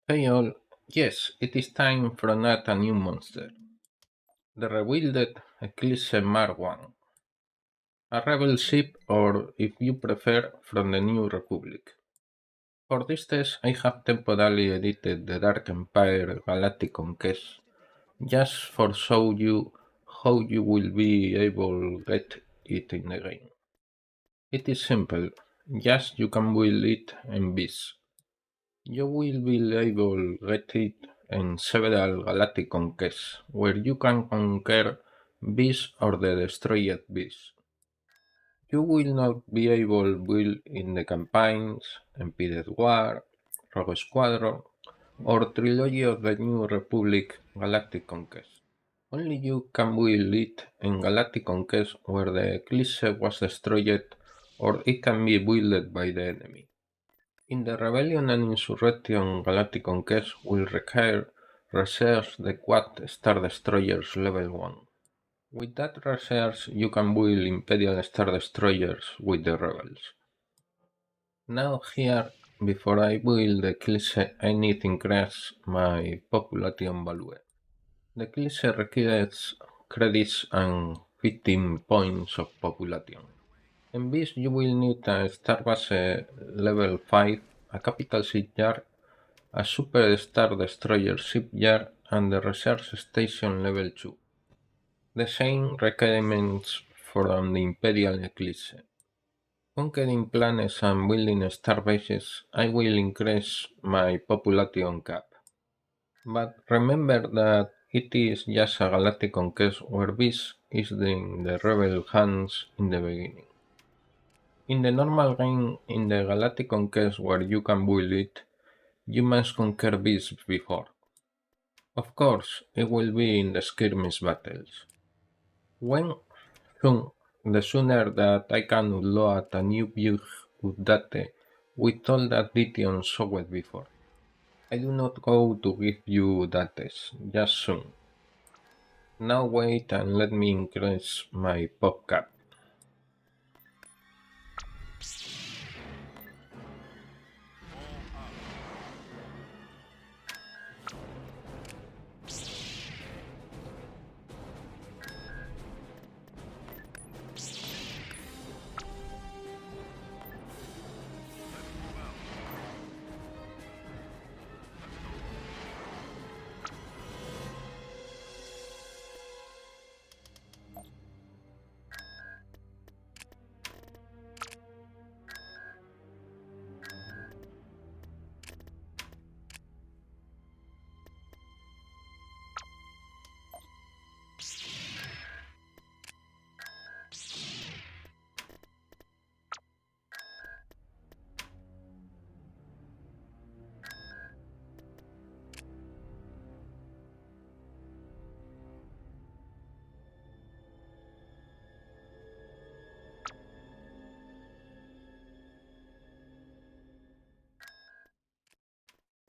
Hey all, yes, it is time for not a new monster. The rebuilded Eclipse Mark I, a rebel ship or, if you prefer, from the New Republic. For this test I have temporarily edited the Dark Empire Galactic Conquest, just for show you how you will be able get it in the game. It is simple, just you can build it in bees. You will be able to get it in several galactic conquests, where you can conquer beasts or the destroyed beasts. You will not be able to build in the campaigns, Impeded War, Rogue Squadron, or Trilogy of the New Republic Galactic Conquest. Only you can build it in Galactic Conquest where the Eclipse was destroyed or it can be built by the enemy. In the Rebellion and Insurrection Galactic Conquest will require research the Quad Star Destroyers Level 1. With that research you can build Imperial Star Destroyers with the Rebels. Now here, before I build the Eclipse I need to increase my population value. The Eclipse requires credits and 15 points of population. In this you will need a Starbase level 5, a capital shipyard, a super star destroyer shipyard, and the research station level 2. The same requirements from the Imperial Eclipse. Conquering planets and building star bases, I will increase my population cap. But remember that it is just a galactic conquest where this is in the rebel hands in the beginning. In the normal game, in the Galactic Conquest where you can build it, you must conquer beasts before. Of course, it will be in the skirmish battles. When soon, the sooner that I can upload a new build update with all that details showed before. I do not go to give you dates, just soon. Now wait and let me increase my pop cap.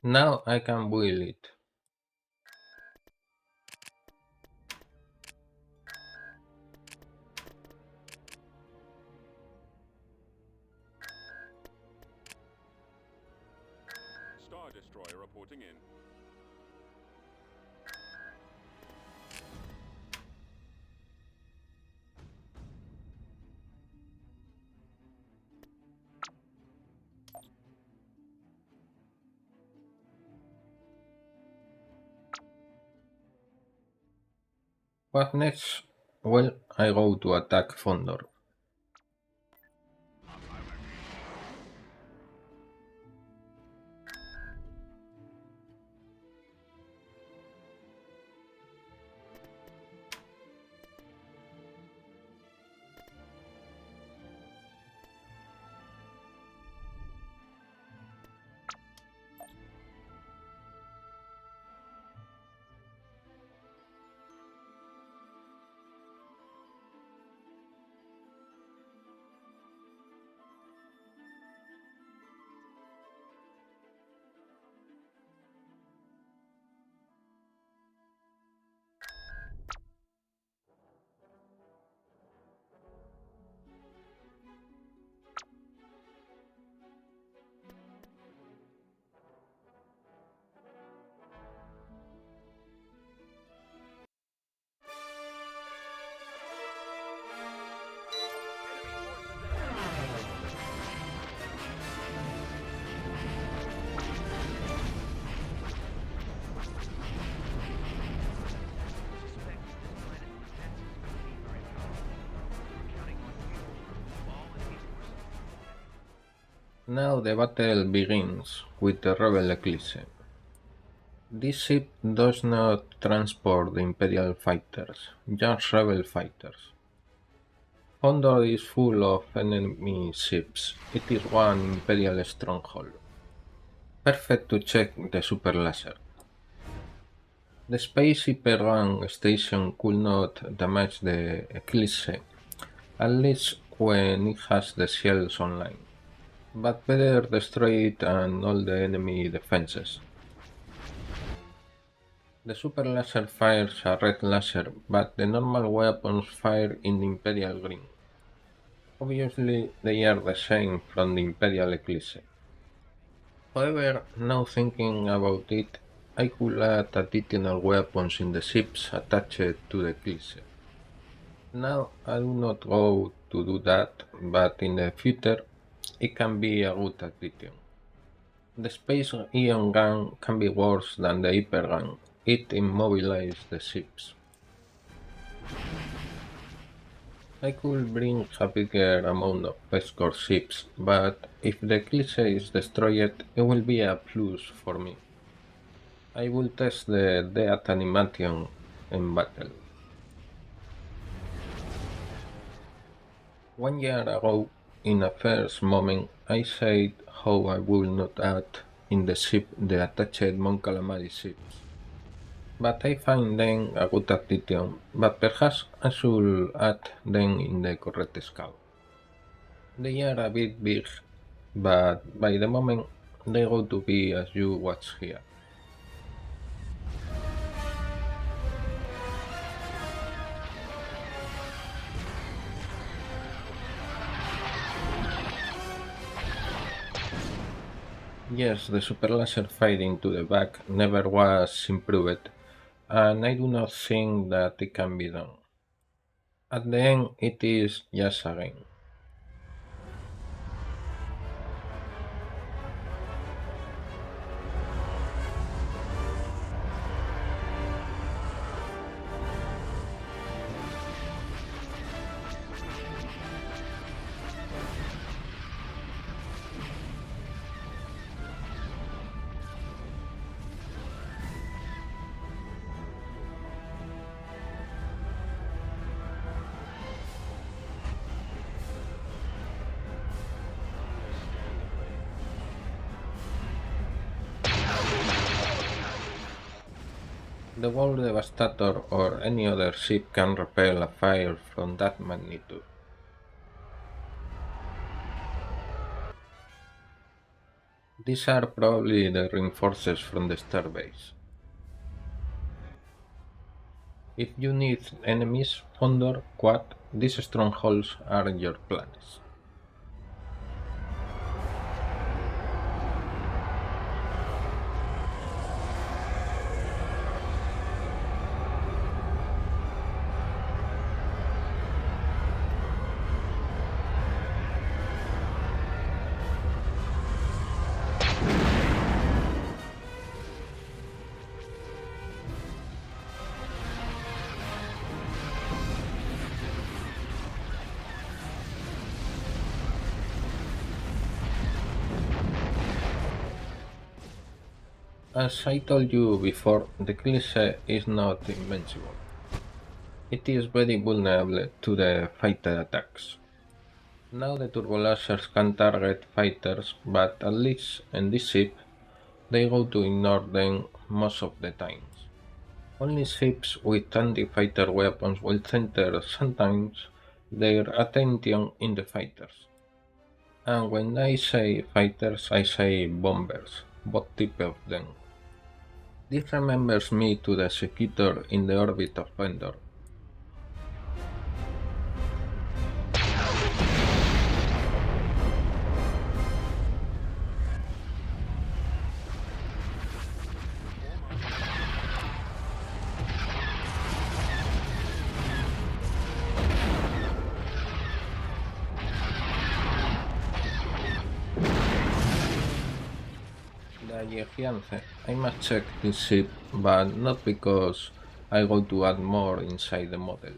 Now I can build it. Star Destroyer reporting in. What next? Well, I go to attack Fondor. Now the battle begins with the Rebel Eclipse. This ship does not transport the Imperial fighters, just Rebel fighters. Condor is full of enemy ships. It is one Imperial stronghold. Perfect to check the super laser. The spaceship run station could not damage the Eclipse, at least when it has the shells online. But better destroy it and all the enemy defenses. The super laser fires a red laser, but the normal weapons fire in the Imperial green. Obviously, they are the same from the Imperial Eclipse. However, now thinking about it, I could add additional weapons in the ships attached to the Eclipse. Now I do not go to do that, but in the future it can be a good addition. The space ion gun can be worse than the hyper gun. It immobilizes the ships. I could bring a bigger amount of escort ships, but if the Eclipse is destroyed, it will be a plus for me. I will test the death animation in battle. 1 year ago, in a first moment, I said how I would not add in the ship the attached Mon Calamari ships. But I find them a good addition, but perhaps I should add them in the correct scale. They are a bit big, but by the moment they go to be as you watch here. Yes, the super laser fighting to the back never was improved, and I do not think that it can be done. At the end, it is just a game. The Wall Devastator or any other ship can repel a fire from that magnitude. These are probably the reinforcements from the starbase. If you need enemies, Condor, Quad, these strongholds are your plans. As I told you before, the cliché is not invincible. It is very vulnerable to the fighter attacks. Now the turbolasers can target fighters, but at least in this ship they go to ignore them most of the times. Only ships with anti-fighter weapons will center sometimes their attention in the fighters. And when I say fighters, I say bombers, both types of them. This remembers me to the Executor in the orbit of Vendor. The Yehiance. I must check this ship, but not because I want to add more inside the model.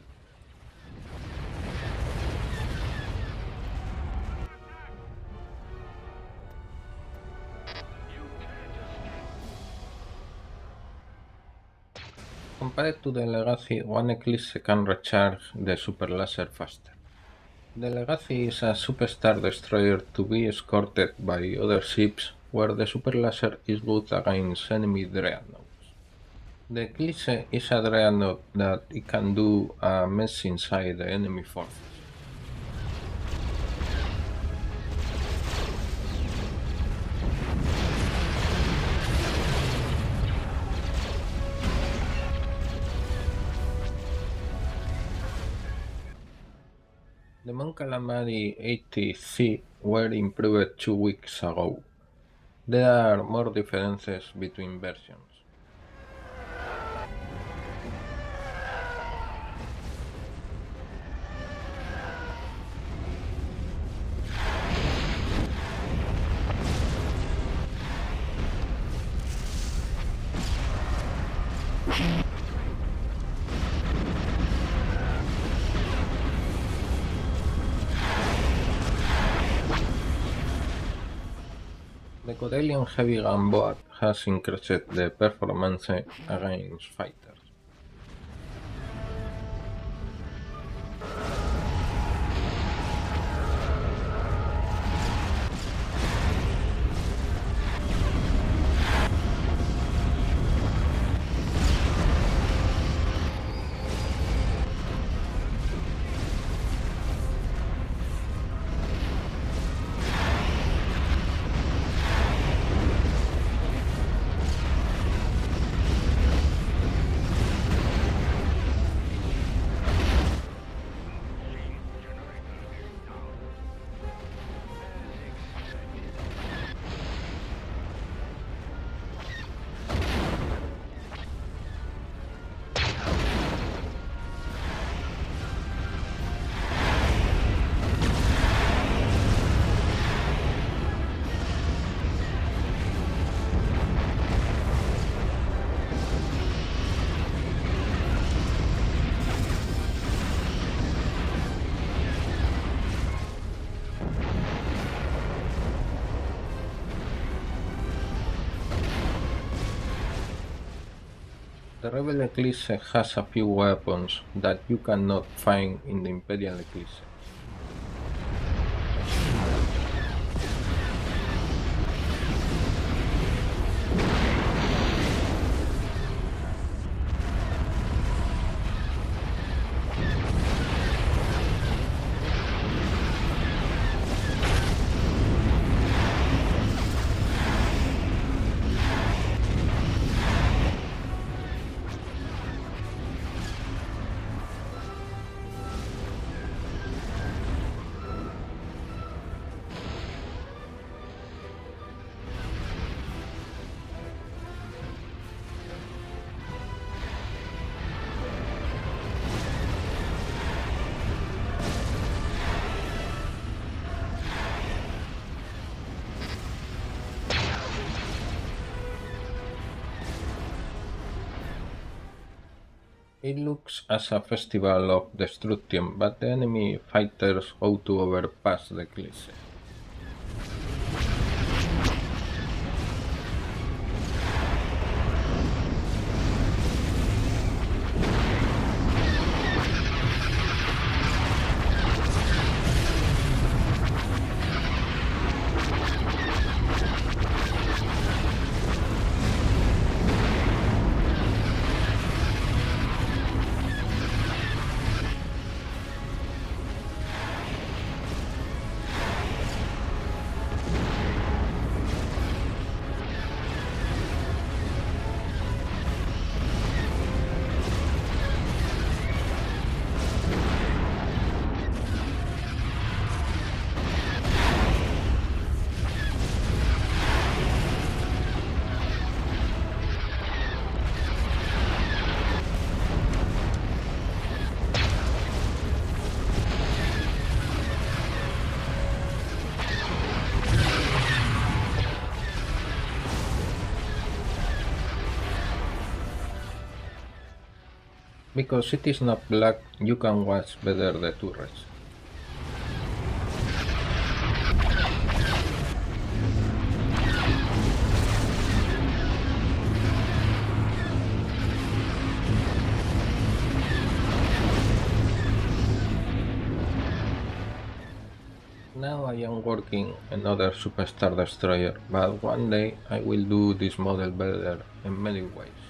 Compared to the Legacy, one Eclipse can recharge the super laser faster. The Legacy is a superstar destroyer to be escorted by other ships, where the super laser is good against enemy dreadnoughts. The Eclipse is a dreadnought that it can do a mess inside the enemy forces. The Mon Calamari 80C were improved 2 weeks ago. There are more differences between versions. The Corellian heavy gunboat has increased the performance against fighters. The Rebel Eclipse has a few weapons that you cannot find in the Imperial Eclipse. It looks as a festival of destruction, but the enemy fighters go to overpass the Eclipse. Because it is not black, you can watch better the turrets. am working another superstar destroyer, but one day I will do this model better in many ways.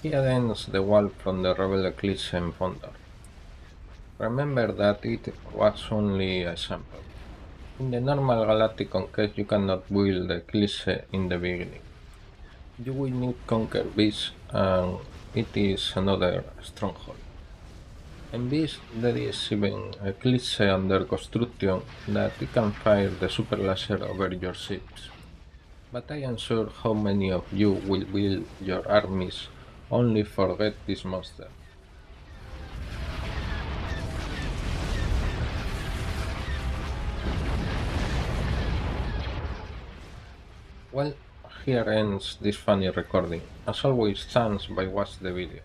Here ends the wall from the Rebel Eclipse founder. Remember that it was only a sample. In the normal galactic conquest you cannot build the Eclipse in the beginning. You will need conquer beasts and it is another stronghold. In beasts there is even Eclipse under construction that it can fire the super laser over your ships. But I am sure how many of you will build your armies only forget this monster. Well, here ends this funny recording. As always, thanks by watch the video.